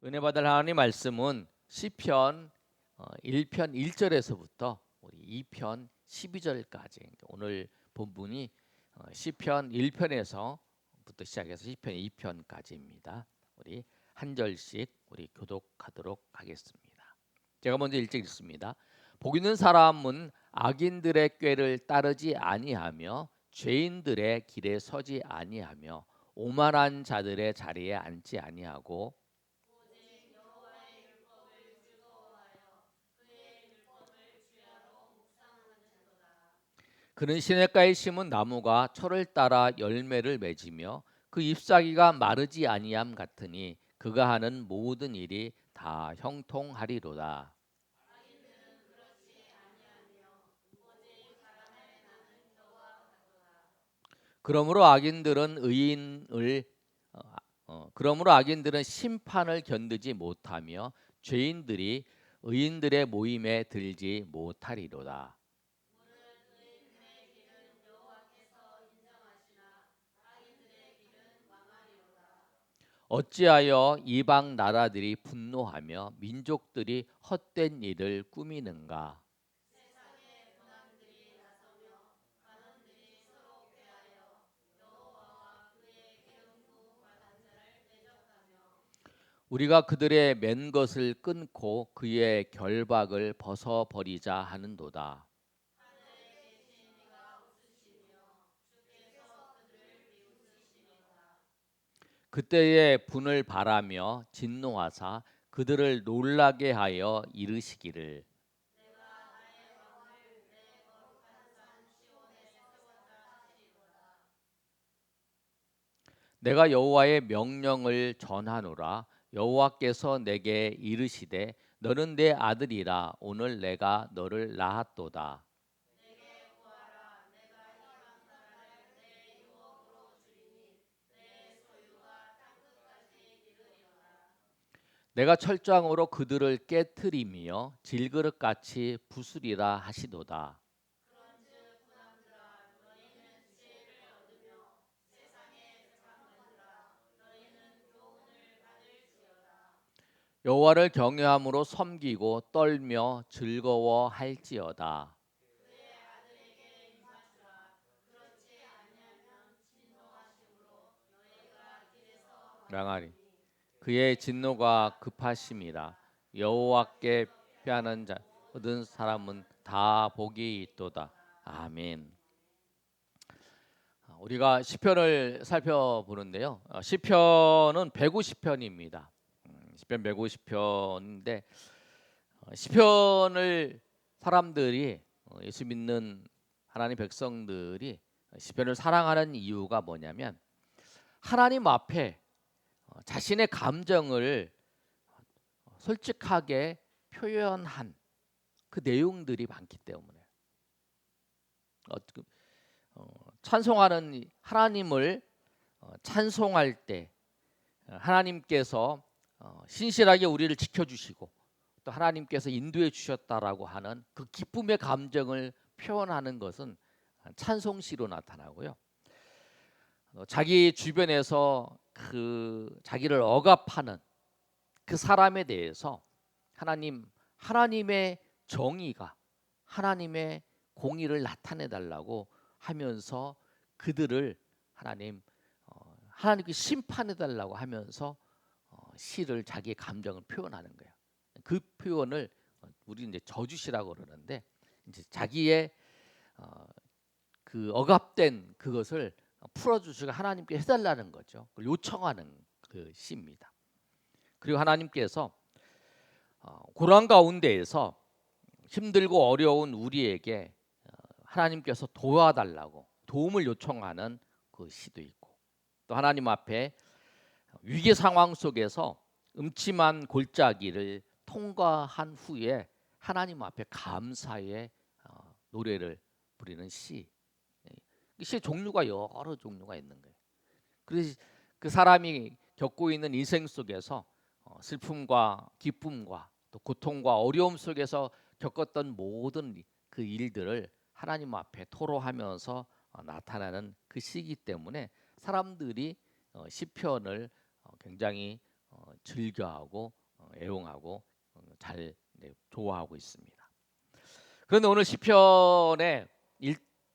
은혜 받을 하나님 말씀은 시편 1편 1절에서부터 우리 2편 12절까지 오늘 본문이 시편 1편에서부터 시작해서 시편 2편까지입니다. 우리 한 절씩 우리 교독하도록 하겠습니다. 제가 먼저 1절 읽습니다. 복 있는 사람은 악인들의 꾀를 따르지 아니하며 죄인들의 길에 서지 아니하며 오만한 자들의 자리에 앉지 아니하고 그는 시냇가에 심은 나무가 철을 따라 열매를 맺으며 그 잎사귀가 마르지 아니함 같으니 그가 하는 모든 일이 다 형통하리로다. 그러므로 악인들은 그러므로 악인들은 심판을 견디지 못하며 죄인들이 의인들의 모임에 들지 못하리로다. 어찌하여 이방 나라들이 분노하며 민족들이 헛된 일을 꾸미는가? 우리가 그들의 맨 것을 끊고 그의 결박을 벗어버리자 하는도다. 그때에 분을 바라며 진노하사 그들을 놀라게 하여 이르시기를 내가 여호와의 명령을 전하노라. 여호와께서 내게 이르시되 너는 내 아들이라. 오늘 내가 너를 낳았도다. 내가 철장으로 그들을 깨트리며 질그릇같이 부수리라 하시도다. 여호와를 경외함으로 섬기고 떨며 즐거워할지어다. 명하리 그의 진노가 급하심이라. 여호와께 피하는 자 모든 사람은 다 복이 있도다. 아멘. 우리가 시편을 살펴보는데요. 시편은 150편입니다. 시편 150편인데 시편을 사람들이 예수 믿는 하나님 백성들이 시편을 사랑하는 이유가 뭐냐면 하나님 앞에 자신의 감정을 솔직하게 표현한 그 내용들이 많기 때문에 찬송하는 하나님을 찬송할 때 하나님께서 신실하게 우리를 지켜주시고 또 하나님께서 인도해 주셨다라고 하는 그 기쁨의 감정을 표현하는 것은 찬송시로 나타나고요. 자기 주변에서 그 자기를 억압하는 그 사람에 대해서 하나님의 정의가 하나님의 공의를 나타내 달라고 하면서 그들을 하나님께 심판해 달라고 하면서 시를 자기의 감정을 표현하는 거예요. 그 표현을 우리 이제 저주시라고 그러는데 이제 자기의 그 억압된 그것을 풀어주시고 하나님께 해달라는 거죠. 그걸 요청하는 그 시입니다. 그리고 하나님께서 고난 가운데에서 힘들고 어려운 우리에게 하나님께서 도와달라고 도움을 요청하는 그 시도 있고 또 하나님 앞에 위기 상황 속에서 음침한 골짜기를 통과한 후에 하나님 앞에 감사의 노래를 부리는 시. 시의 종류가 여러 종류가 있는 거예요. 그래서 그 사람이 겪고 있는 인생 속에서 슬픔과 기쁨과 또 고통과 어려움 속에서 겪었던 모든 그 일들을 하나님 앞에 토로하면서 나타나는 그 시기 때문에 사람들이 시편을 굉장히 즐겨하고 애용하고 잘 좋아하고 있습니다. 그런데 오늘 시편의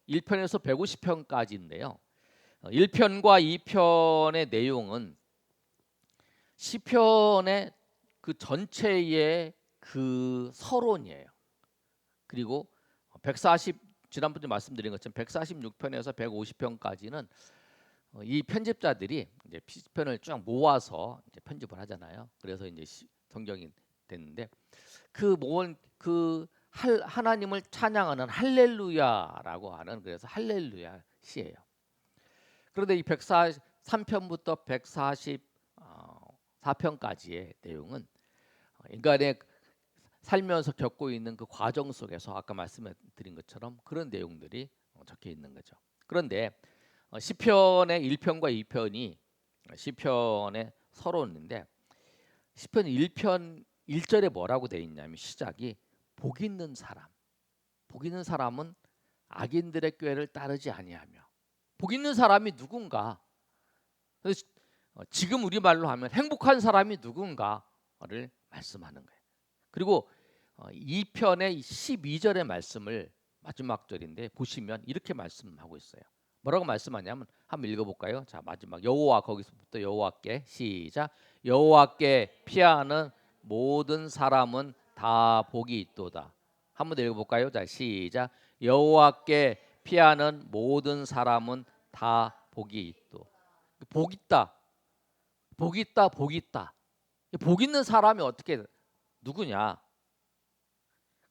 1편에서 150편까지인데요. 1편과 2편의 내용은 시편의 그 전체의 그 서론이에요. 그리고 140 지난번에 말씀드린 것처럼 146편에서 150편까지는 이 편집자들이 이제 시편을 쭉 모아서 이제 편집을 하잖아요. 그래서 이제 성경이 됐는데 그 모은 그 하나님을 찬양하는 할렐루야라고 하는 그래서 할렐루야 시예요. 그런데 이 143편부터 144편까지의 내용은 인간의 살면서 겪고 있는 그 과정 속에서 아까 말씀드린 것처럼 그런 내용들이 적혀 있는 거죠. 그런데 시편의 1편과 2편이 시편의 서론인데 시편 1편 1절에 뭐라고 되어 있냐면 시작이 복 있는 사람. 복 있는 사람은 악인들의 꾀를 따르지 아니하며. 복 있는 사람이 누군가? 지금 우리말로 하면 행복한 사람이 누군가를 말씀하는 거예요. 그리고 2편의 12절의 말씀을 마지막 절인데 보시면 이렇게 말씀하고 있어요. 뭐라고 말씀하냐면 한번 읽어볼까요? 자, 마지막 여호와 거기서부터 여호와께 시작. 여호와께 피하는 모든 사람은 다 복이 있도다. 한번 더 읽어볼까요? 자, 시작. 여호와께 피하는 모든 사람은 다 복이 있도. 복 있다, 복 있다, 복 있다. 복 있는 사람이 어떻게 누구냐?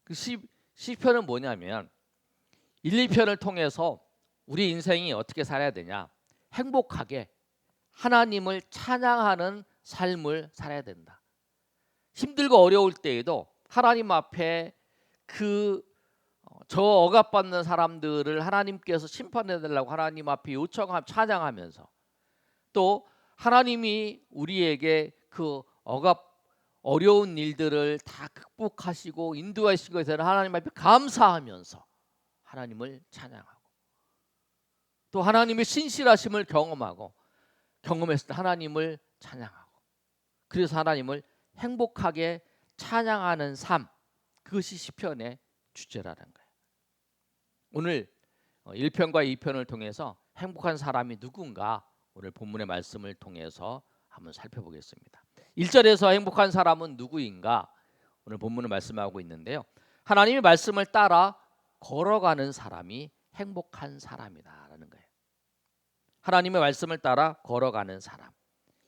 그 시편은 뭐냐면 1, 2편을 통해서 우리 인생이 어떻게 살아야 되냐? 행복하게 하나님을 찬양하는 삶을 살아야 된다. 힘들고 어려울 때에도 하나님 앞에 저 억압받는 사람들을 하나님께서 심판해 달라고 하나님 앞에 요청하며 찬양하면서 또 하나님이 우리에게 그 어려운 일들을 다 극복하시고 인도하신 것에 대한 하나님 앞에 감사하면서 하나님을 찬양하고 또 하나님의 신실하심을 경험했을 때 하나님을 찬양하고 그래서 하나님을 행복하게 찬양하는 삶, 그것이 시편의 주제라는 거예요. 오늘 1편과 2편을 통해서 행복한 사람이 누군가 오늘 본문의 말씀을 통해서 한번 살펴보겠습니다. 1절에서 행복한 사람은 누구인가? 오늘 본문을 말씀하고 있는데요. 하나님의 말씀을 따라 걸어가는 사람이 행복한 사람이다라는 거예요. 하나님의 말씀을 따라 걸어가는 사람.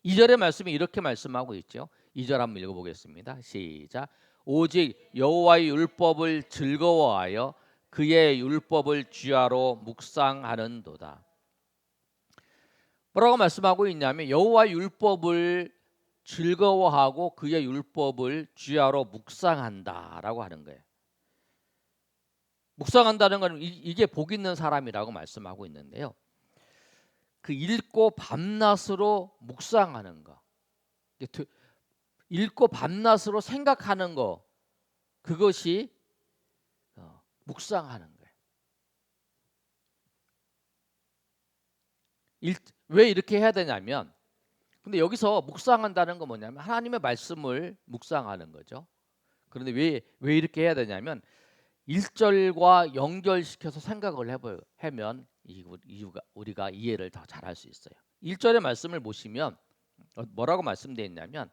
2절의 말씀이 이렇게 말씀하고 있죠. 2절 한번 읽어보겠습니다. 시작. 오직 여호와의 율법을 즐거워하여 그의 율법을 주야로 묵상하는도다. 뭐라고 말씀하고 있냐면 여호와의 율법을 즐거워하고 그의 율법을 주야로 묵상한다라고 하는 거예요. 묵상한다는 건 이게 복 있는 사람이라고 말씀하고 있는데요. 그 읽고 밤낮으로 묵상하는 거, 읽고 밤낮으로 생각하는 거, 그것이 묵상하는 거예요. 왜 이렇게 해야 되냐면, 근데 여기서 묵상한다는 건 뭐냐면 하나님의 말씀을 묵상하는 거죠. 그런데 왜 이렇게 해야 되냐면 1절과 연결시켜서 생각을 해면 우리가 이해를 더 잘할 수 있어요. 1절의 말씀을 보시면 뭐라고 말씀되어 있냐면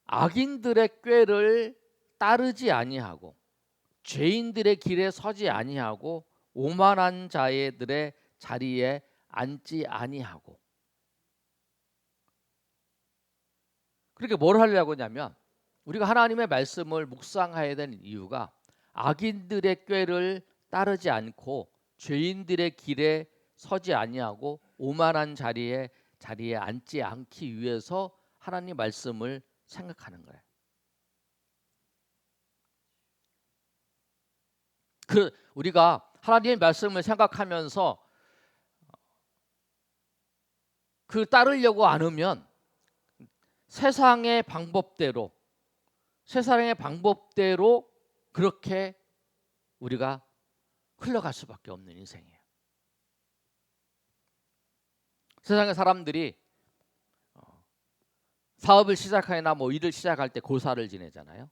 악인들의 꾀를 따르지 아니하고 죄인들의 길에 서지 아니하고 오만한 자들의 자리에 앉지 아니하고. 그렇게 뭘 하려고 하냐면 우리가 하나님의 말씀을 묵상해야 되는 이유가 악인들의 꾀를 따르지 않고 죄인들의 길에 서지 아니하고 오만한 자리에 앉지 않기 위해서 하나님 말씀을 생각하는 거예요. 우리가 하나님의 말씀을 생각하면서 그 따르려고 안 하면 세상의 방법대로 그렇게 우리가 흘러갈 수밖에 없는 인생이에요. 세상의 사람들이 사업을 시작하거나 뭐 일을 시작할 때 고사를 지내잖아요.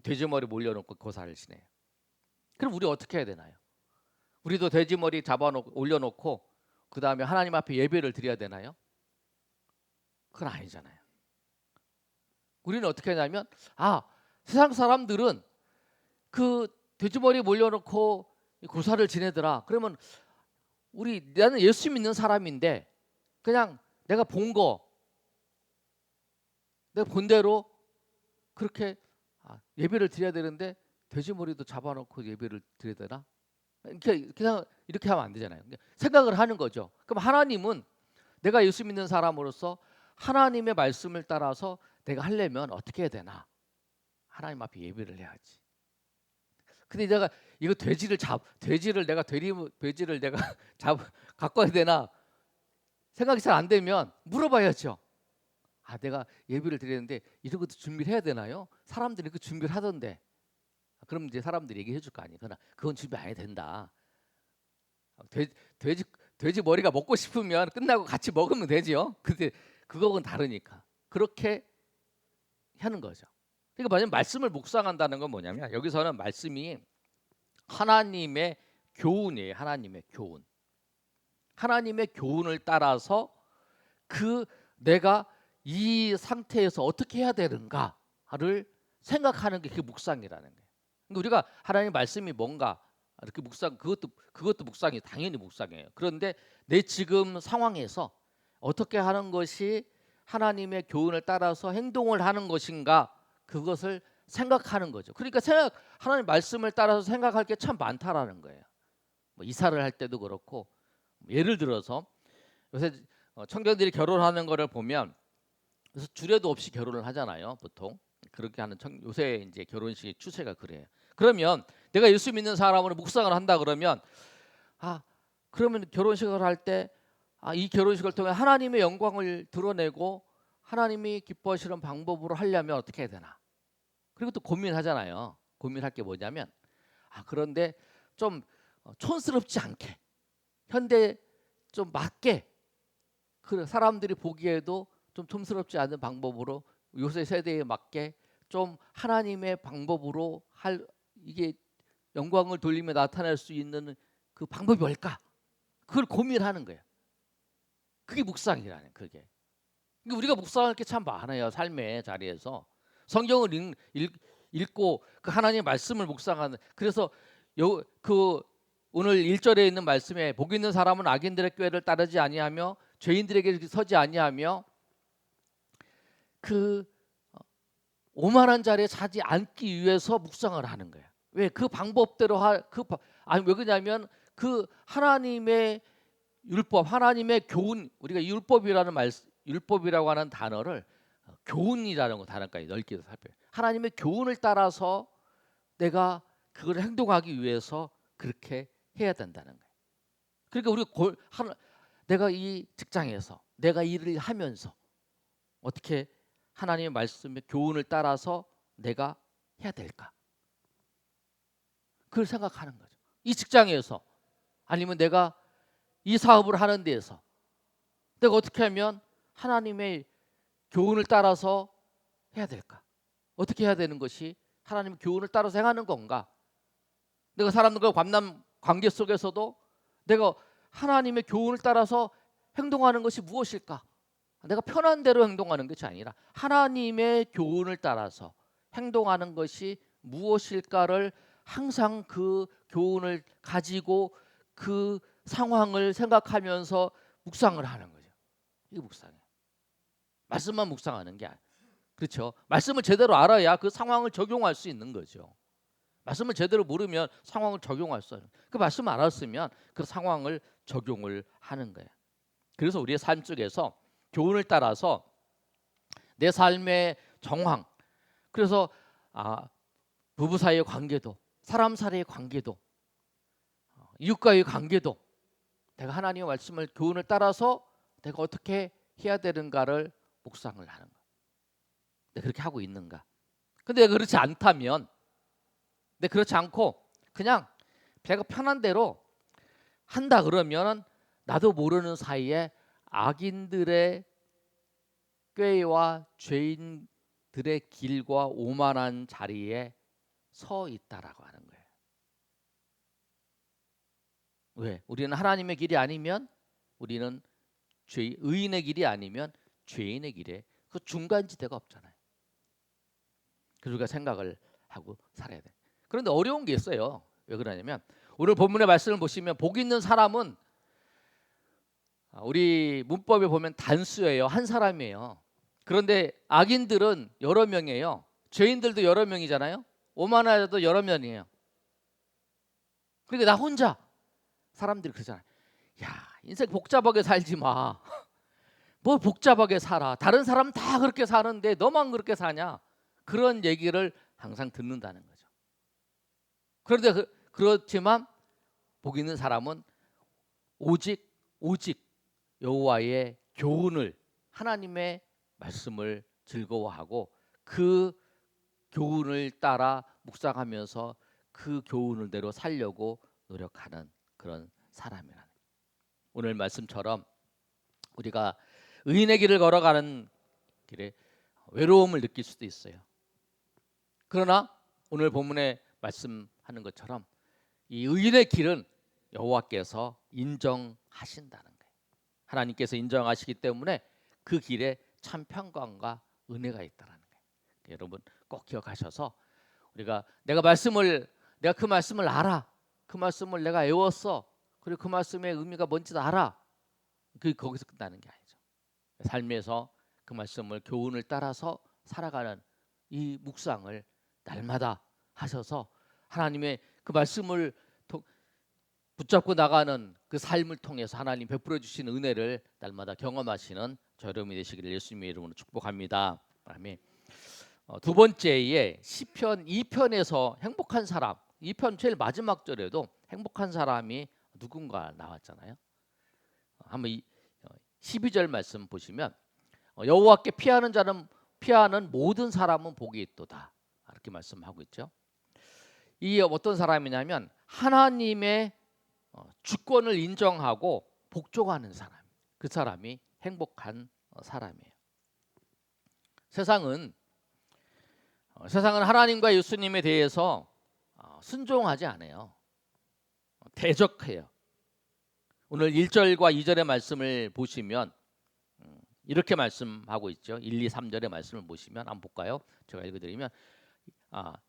돼지머리 몰려놓고 고사를 지내요. 그럼 우리 어떻게 해야 되나요? 우리도 돼지머리 잡아놓고 올려놓고 그 다음에 하나님 앞에 예배를 드려야 되나요? 그건 아니잖아요. 우리는 어떻게 하냐면 세상 사람들은 그 돼지머리 몰려놓고 고사를 지내더라. 그러면 나는 예수 믿는 사람인데 그냥 내가 본 대로 그렇게 예배를 드려야 되는데 돼지머리도 잡아놓고 예배를 드려야 되나? 그냥 이렇게 하면 안 되잖아요. 생각을 하는 거죠. 그럼 하나님은 내가 예수 믿는 사람으로서 하나님의 말씀을 따라서 내가 하려면 어떻게 해야 되나? 하나님 앞에 예배를 해야지. 근데 내가 이거 돼지를 내가 갖고 와야 되나 생각이 잘 안 되면 물어봐야죠. 내가 예배를 드리는데 이런 것도 준비를 해야 되나요? 사람들이 그 준비를 하던데. 그럼 이제 사람들이 얘기해 줄 거 아니에요. 그러나 그건 준비 안 해도 된다. 돼지 머리가 먹고 싶으면 끝나고 같이 먹으면 되지요. 근데 그거는 다르니까. 그렇게 하는 거죠. 그러니까 만약 말씀을 묵상한다는 건 뭐냐면 여기서는 말씀이 하나님의 교훈이에요. 하나님의 교훈. 하나님의 교훈을 따라서 내가 이 상태에서 어떻게 해야 되는가를 생각하는 게 그게 묵상이라는 거예요. 그러니까 우리가 하나님 말씀이 뭔가 이렇게 그것도 묵상이 당연히 묵상이에요. 그런데 내 지금 상황에서 어떻게 하는 것이 하나님의 교훈을 따라서 행동을 하는 것인가 그것을 생각하는 거죠. 그러니까 하나님 말씀을 따라서 생각할 게 참 많다라는 거예요. 뭐 이사를 할 때도 그렇고 예를 들어서 요새 청년들이 결혼하는 거를 보면 그래서 주례도 없이 결혼을 하잖아요. 보통 그렇게 하는 요새 이제 결혼식 추세가 그래요. 그러면 내가 예수 믿는 사람으로 묵상을 한다 그러면 그러면 결혼식을 할 때 이 결혼식을 통해 하나님의 영광을 드러내고 하나님이 기뻐하시는 방법으로 하려면 어떻게 해야 되나? 그리고 또 고민하잖아요. 고민할 게 뭐냐면 그런데 좀 촌스럽지 않게 현대 좀 맞게 사람들이 보기에도 좀 촌스럽지 않은 방법으로 요새 세대에 맞게 좀 하나님의 방법으로 이게 영광을 돌리며 나타낼 수 있는 그 방법이 뭘까? 그걸 고민하는 거예요. 그게 묵상이라는 그게. 우리가 묵상할 게 참 많아요. 삶의 자리에서 성경을 읽고 그 하나님의 말씀을 묵상하는. 그래서 오늘 1절에 있는 말씀에 복 있는 사람은 악인들의 꾀를 따르지 아니하며 죄인들에게 서지 아니하며 그 오만한 자리에 사지 않기 위해서 묵상을 하는 거예요. 왜? 그 방법대로 왜 그러냐면 그 하나님의 율법, 하나님의 교훈, 우리가 율법이라고 하는 단어를 교훈이라는 단어까지 넓게 살펴요. 하나님의 교훈을 따라서 내가 그걸 행동하기 위해서 그렇게 해야 된다는 거예요. 그러니까 내가 이 직장에서 내가 일을 하면서 어떻게 하나님의 말씀의 교훈을 따라서 내가 해야 될까? 그걸 생각하는 거죠. 이 직장에서 아니면 내가 이 사업을 하는 데에서 내가 어떻게 하면 하나님의 교훈을 따라서 해야 될까? 어떻게 해야 되는 것이 하나님의 교훈을 따라서 행하는 건가? 내가 사람들과 만남 관계 속에서도 내가 하나님의 교훈을 따라서 행동하는 것이 무엇일까? 내가 편한 대로 행동하는 것이 아니라 하나님의 교훈을 따라서 행동하는 것이 무엇일까를 항상 그 교훈을 가지고 그 상황을 생각하면서 묵상을 하는 거죠. 이게 묵상이에요. 말씀만 묵상하는 게 아니에요. 그렇죠? 말씀을 제대로 알아야 그 상황을 적용할 수 있는 거죠. 말씀을 제대로 모르면 상황을 적용할 수 없어요. 그 말씀을 알았으면 그 상황을 적용을 하는 거예요. 그래서 우리의 삶 속에서 교훈을 따라서 내 삶의 정황, 그래서 부부 사이의 관계도, 사람 사이의 관계도, 이웃과의 관계도 내가 하나님의 말씀을 교훈을 따라서 내가 어떻게 해야 되는가를 묵상을 하는 거예요. 내가 그렇게 하고 있는가? 근데 내가 그렇지 않다면, 내가 그렇지 않고 그냥 내가 편한 대로 한다 그러면 나도 모르는 사이에 악인들의 꾀와 죄인들의 길과 오만한 자리에 서 있다라고 하는 거예요. 왜? 우리는 하나님의 길이 아니면 우리는 의인의 길이 아니면 죄인의 길에 그 중간지대가 없잖아요. 그래서 우리가 생각을 하고 살아야 돼. 그런데 어려운 게 있어요. 왜 그러냐면 오늘 본문의 말씀을 보시면 복 있는 사람은 우리 문법에 보면 단수예요. 한 사람이에요. 그런데 악인들은 여러 명이에요. 죄인들도 여러 명이잖아요. 오만하여도 여러 명이에요. 그러니까 나 혼자 사람들이 그러잖아요. 야, 인생 복잡하게 살지 마. 뭘 복잡하게 살아. 다른 사람 다 그렇게 사는데 너만 그렇게 사냐. 그런 얘기를 항상 듣는다는 거죠. 그런데 그렇지만 복 있는 사람은 오직 여호와의 교훈을, 하나님의 말씀을 즐거워하고 그 교훈을 따라 묵상하면서 그 교훈을대로 살려고 노력하는 그런 사람이라는 거예요. 오늘 말씀처럼 우리가 의인의 길을 걸어가는 길에 외로움을 느낄 수도 있어요. 그러나 오늘 본문에 말씀하는 것처럼 이 의인의 길은 여호와께서 인정하신다는 거예요. 하나님께서 인정하시기 때문에 그 길에 참 평강과 은혜가 있다는 거예요. 여러분 꼭 기억하셔서 내가 그 말씀을 알아. 그 말씀을 내가 외웠어. 그리고 그 말씀의 의미가 뭔지도 알아. 거기서 끝나는 게 아니죠. 삶에서 그 말씀을 교훈을 따라서 살아가는 이 묵상을 날마다 하셔서 하나님의 그 말씀을 붙잡고 나가는 그 삶을 통해서 하나님 베풀어 주신 은혜를 날마다 경험하시는 저 여러분이 되시기를 예수님의 이름으로 축복합니다. 아멘. 두 번째에 시편 2편에서 행복한 사람, 2편 제일 마지막 절에도 행복한 사람이 누군가 나왔잖아요. 한번 12절 말씀 보시면 여호와께 피하는 모든 사람은 복이 있도다. 이렇게 말씀하고 있죠. 이 어떤 사람이냐면 하나님의 주권을 인정하고 복종하는 사람. 그 사람이 행복한 사람이에요. 세상은 하나님과 예수님에 대해서 순종하지 않아요. 대적해요. 오늘 1절과 2절의 말씀을 보시면 이렇게 말씀하고 있죠. 1, 2, 3절의 말씀을 보시면 한번 볼까요? 제가 읽어드리면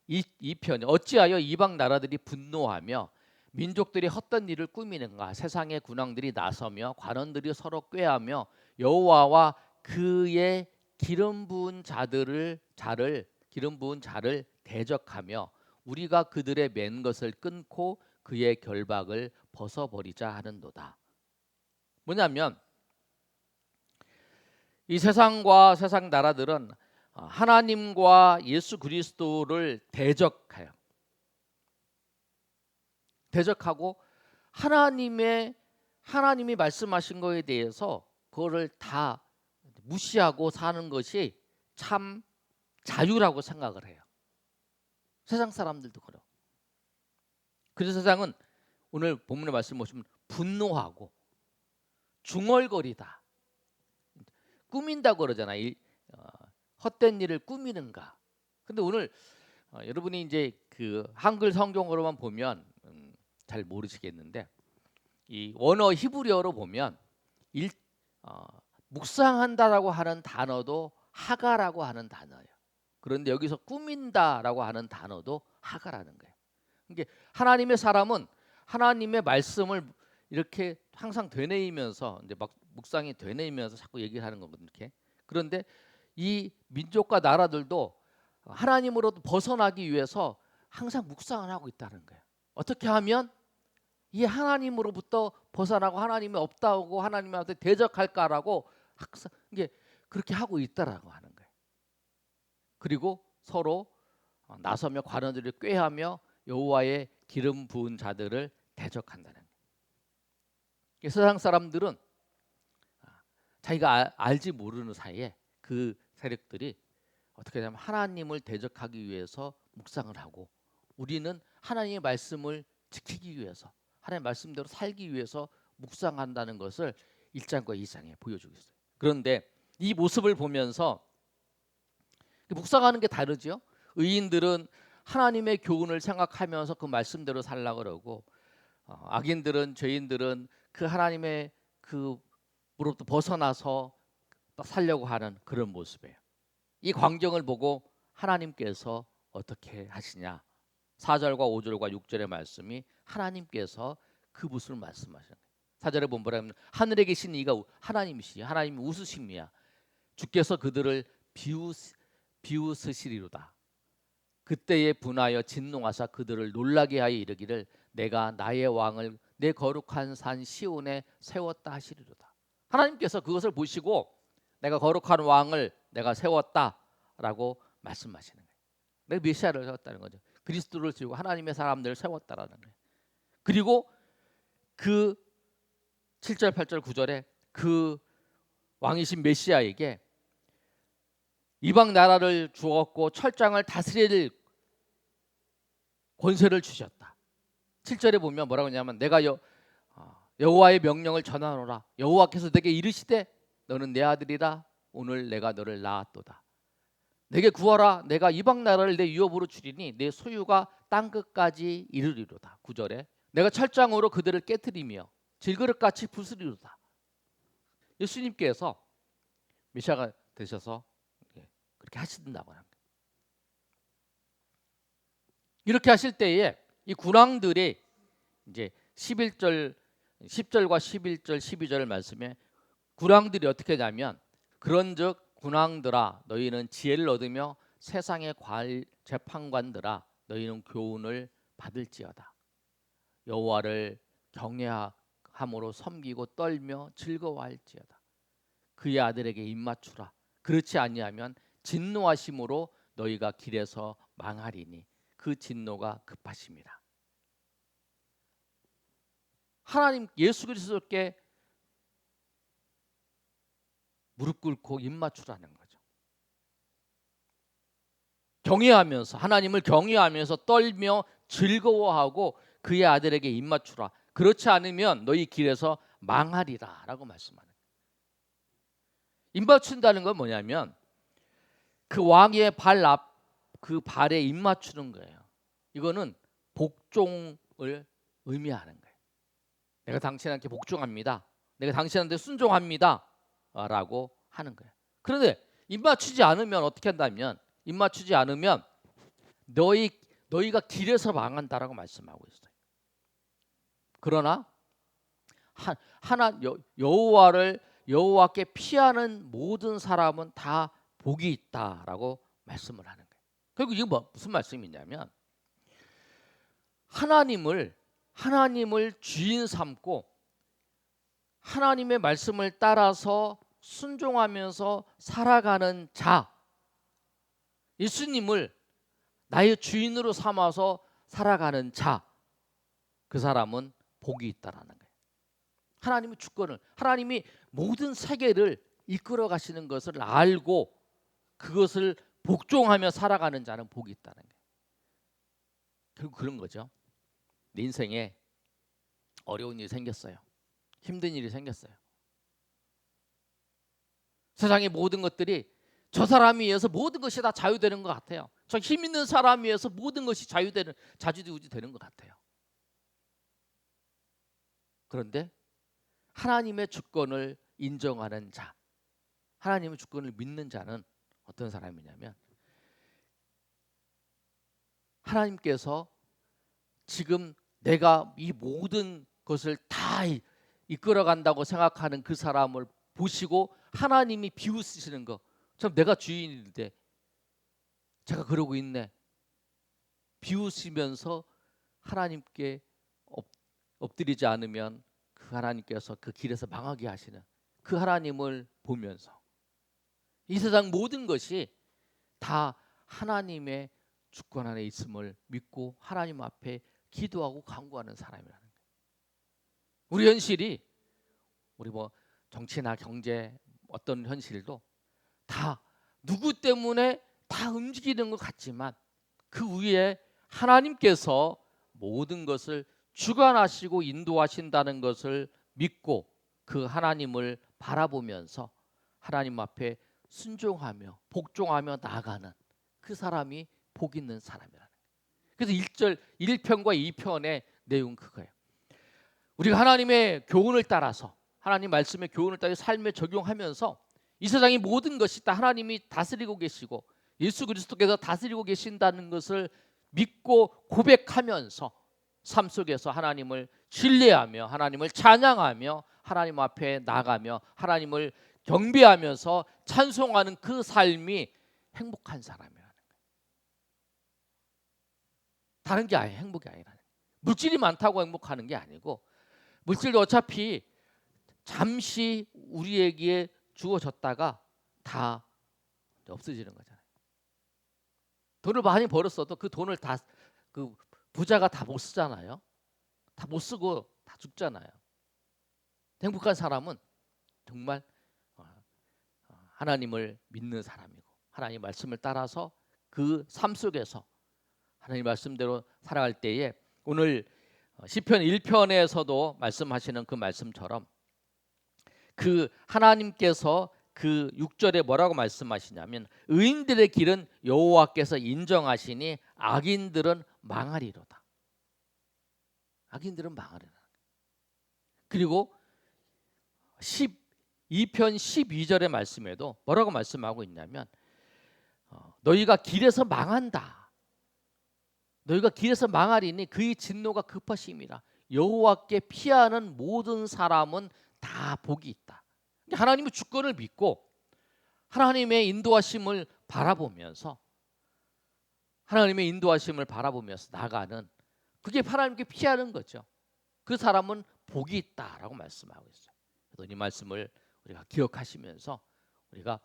이 편이 어찌하여 이방 나라들이 분노하며 민족들이 헛된 일을 꾸미는가. 세상의 군왕들이 나서며 관원들이 서로 꾀하며 여호와와 그의 기름 부은 자를 대적하며 우리가 그들의 맨 것을 끊고 그의 결박을 벗어버리자 하는도다. 뭐냐면 이 세상과 세상 나라들은 하나님과 예수 그리스도를 대적하고 하나님이 말씀하신 거에 대해서 그거를 다 무시하고 사는 것이 참 자유라고 생각을 해요. 세상 사람들도 그래요. 그래서 세상은 오늘 본문의 말씀 보시면 분노하고 중얼거리다, 꾸민다고 그러잖아요. 헛된 일을 꾸미는가. 근데 오늘 여러분이 이제 그 한글 성경으로만 보면 잘 모르시겠는데 이 원어 히브리어로 보면 묵상한다라고 하는 단어도 하가라고 하는 단어예요. 그런데 여기서 꾸민다라고 하는 단어도 하가라는 거예요. 그러니까 하나님의 사람은 하나님의 말씀을 이렇게 항상 되뇌이면서 이제 막 묵상이 되뇌이면서 자꾸 얘기를 하는 거거든요. 이렇게. 그런데 이 민족과 나라들도 하나님으로부터 벗어나기 위해서 항상 묵상을 하고 있다는 거예요. 어떻게 하면 이 하나님으로부터 벗어나고 하나님이 없다고 하나님한테 대적할까라고 항상 이게 그렇게 하고 있다라고 하는 거예요. 그리고 서로 나서며 관원들을 꾀하며 여호와의 기름 부은 자들을 대적한다는 거예요. 세상 사람들은 자기가 알지 모르는 사이에 그 세력들이 어떻게 하냐면 하나님을 대적하기 위해서 묵상을 하고 우리는 하나님의 말씀을 지키기 위해서 하나님의 말씀대로 살기 위해서 묵상한다는 것을 1장과 2장에 보여주고 있어요. 그런데 이 모습을 보면서 묵상하는 게 다르죠. 의인들은 하나님의 교훈을 생각하면서 그 말씀대로 살려고 그러고, 악인들은, 죄인들은 그 하나님의 그로부터 벗어나서 살려고 하는 그런 모습이에요. 이 광경을 보고 하나님께서 어떻게 하시냐? 4절과 5절과 6절의 말씀이 하나님께서 그 무엇을 말씀하시는 거예요. 4절에 보면 뭐라면 하늘에 계신 이가 하나님이시야. 하나님이 웃으심이야. 주께서 그들을 비웃으시리로다. 그때에 분하여 진노하사 그들을 놀라게 하여 이르기를 내가 나의 왕을 내 거룩한 산 시온에 세웠다 하시리로다. 하나님께서 그것을 보시고 내가 거룩한 왕을 내가 세웠다라고 말씀하시는 거예요. 내가 메시아를 세웠다는 거죠. 그리스도를 지고 하나님의 사람들을 세웠다라는 거예요. 그리고 그 7절, 8절, 9절에 그 왕이신 메시아에게 이방 나라를 주었고 철장을 다스릴 권세를 주셨다. 7절에 보면 뭐라고 하냐면 내가 여호와의 명령을 전하노라. 여호와께서 내게 이르시되 너는 내 아들이라. 오늘 내가 너를 낳았도다. 내게 구하라. 내가 이방 나라를 내 유업으로 주리니 내 소유가 땅 끝까지 이르리로다. 9절에 내가 철장으로 그들을 깨뜨리며 질그릇같이 부수리로다. 예수님께서 메시아가 되셔서 그렇게 하신다고 합니다. 이렇게 하실 때에 이 군왕들이 이제 10절과 11절, 12절 말씀에 군왕들이 어떻게 하냐면 그런즉 군왕들아 너희는 지혜를 얻으며 세상의 재판관들아 너희는 교훈을 받을지어다. 여호와를 경외함으로 섬기고 떨며 즐거워할지어다. 그의 아들에게 입맞추라. 그렇지 아니하면 진노하심으로 너희가 길에서 망하리니 그 진노가 급하심이라. 하나님 예수 그리스도께 무릎 꿇고 입맞추라는 거죠. 경외하면서 하나님을 경외하면서 떨며 즐거워하고 그의 아들에게 입맞추라. 그렇지 않으면 너희 길에서 망하리라라고 말씀하는 거예요. 입맞춘다는 건 뭐냐면 그 왕의 그 발에 입맞추는 거예요. 이거는 복종을 의미하는 거예요. 내가 당신한테 복종합니다. 내가 당신한테 순종합니다. 라고 하는 거예요. 그런데 입맞추지 않으면 어떻게 한다면 입맞추지 않으면 너희가 길에서 망한다라고 말씀하고 있어요. 그러나 여호와께 피하는 모든 사람은 다 복이 있다라고 말씀을 하는 거예요. 결국 이게 무슨 말씀이냐면 하나님을 주인 삼고 하나님의 말씀을 따라서 순종하면서 살아가는 자, 예수님을 나의 주인으로 삼아서 살아가는 자, 그 사람은 복이 있다라는 거예요. 하나님의 주권을, 하나님이 모든 세계를 이끌어 가시는 것을 알고 그것을 복종하며 살아가는 자는 복이 있다는 거예요. 결국 그런 거죠. 내 인생에 어려운 일이 생겼어요. 힘든 일이 생겼어요. 세상의 모든 것들이 저 사람에 의해서 모든 것이 다 자유되는 것 같아요. 저 힘 있는 사람에 의해서 모든 것이 자주되는 것 같아요. 그런데 하나님의 주권을 인정하는 자, 하나님의 주권을 믿는 자는 어떤 사람이냐면 하나님께서 지금 내가 이 모든 것을 다 이끌어 간다고 생각하는 그 사람을 보시고 하나님이 비웃으시는 거, 참 내가 주인인데 제가 그러고 있네, 비웃으면서 하나님께 엎드리지 않으면 그 하나님께서 그 길에서 망하게 하시는 그 하나님을 보면서 이 세상 모든 것이 다 하나님의 주권 안에 있음을 믿고 하나님 앞에 기도하고 간구하는 사람이라는 거예요. 우리 현실이 우리 정치나 경제 어떤 현실도 다 누구 때문에 다 움직이는 것 같지만 그 위에 하나님께서 모든 것을 주관하시고 인도하신다는 것을 믿고 그 하나님을 바라보면서 하나님 앞에 순종하며 복종하며 나아가는 그 사람이 복 있는 사람이라는 거예요. 그래서 1편과 2편의 내용 그거예요. 우리가 하나님의 교훈을 따라서 하나님 말씀의 교훈을 따라 삶에 적용하면서 이 세상의 모든 것이 다 하나님이 다스리고 계시고 예수 그리스도께서 다스리고 계신다는 것을 믿고 고백하면서 삶 속에서 하나님을 신뢰하며 하나님을 찬양하며 하나님 앞에 나가며 하나님을 경배하면서 찬송하는 그 삶이 행복한 사람이라는 거예요. 다른 게 아니에요. 행복이 아니라는 거예요. 물질이 많다고 행복하는 게 아니고 물질도 어차피 잠시 우리에게 주어졌다가 다 없어지는 거잖아요. 돈을 많이 벌었어도 그 돈을 다 그 부자가 다 못 쓰잖아요. 다 못 쓰고 다 죽잖아요. 행복한 사람은 정말 하나님을 믿는 사람이고 하나님 말씀을 따라서 그 삶 속에서 하나님 말씀대로 살아갈 때에 오늘 시편 1편에서도 말씀하시는 그 말씀처럼 그 하나님께서 그 6절에 뭐라고 말씀하시냐면 의인들의 길은 여호와께서 인정하시니 악인들은 망하리로다. 악인들은 망하리로다. 그리고 12편 12절의 말씀에도 뭐라고 말씀하고 있냐면 너희가 길에서 망한다. 너희가 길에서 망하리니 그의 진노가 급하심이라. 여호와께 피하는 모든 사람은 다 복이 있다. 하나님의 주권을 믿고 하나님의 인도하심을 바라보면서 나가는 그게 하나님께 피하는 거죠. 그 사람은 복이 있다라고 말씀하고 있어요. 그래서 이 말씀을 우리가 기억하시면서 우리가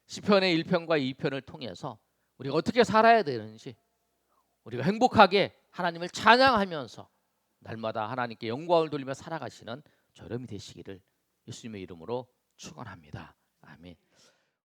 시편의 1편과 2편을 통해서 우리가 어떻게 살아야 되는지 우리가 행복하게 하나님을 찬양하면서 날마다 하나님께 영광을 돌리며 살아가시는 저렴이 되시기를 예수님의 이름으로 축원합니다. 아멘.